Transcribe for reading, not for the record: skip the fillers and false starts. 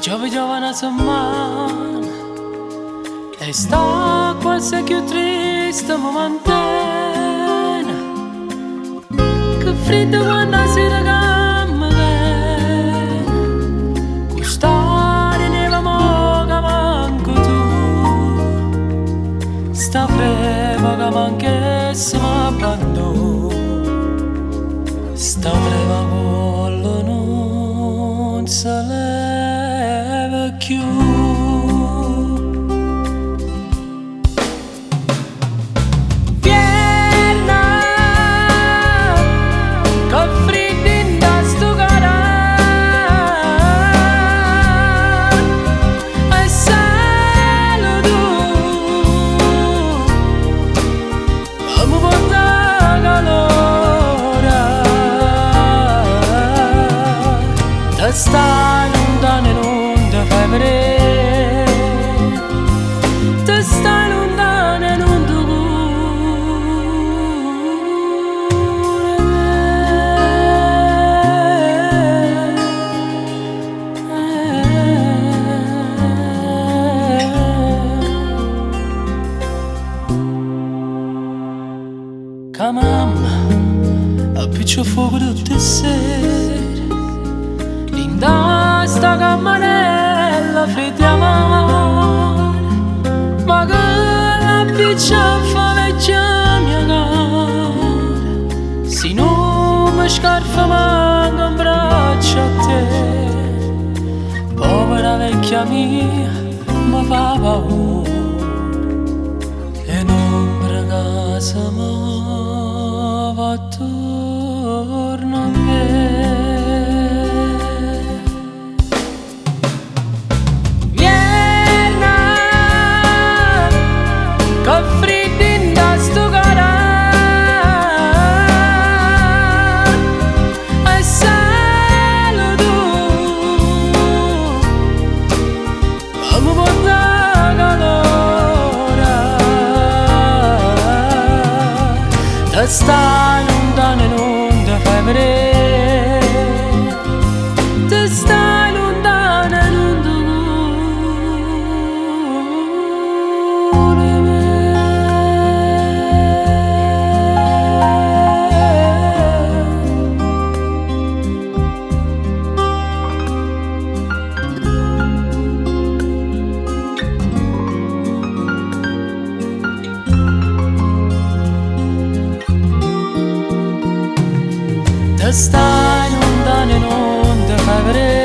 giovane settimana e sta quasi più triste mi mantiene, che freddo quando si regama bene, custare neva moga manco tu, sta freva che manchesse m'abbandono, sta freva quello non se leva più. Stai lontano e non ti fai vedere, te stai lontano e non ti curi. Che mamma appiccia fuoco tutte le sere, da sta cammanella fredda mare, ma che la piccia fa vecchia mia cara, se non mi scarfa manca un braccio a te, povera vecchia mia mi fa paura, e non per casa mi va attorno a me. Stai lontano e non ti fai vedere, te stai lontano e non ti stai lontano e non ti fai vedere.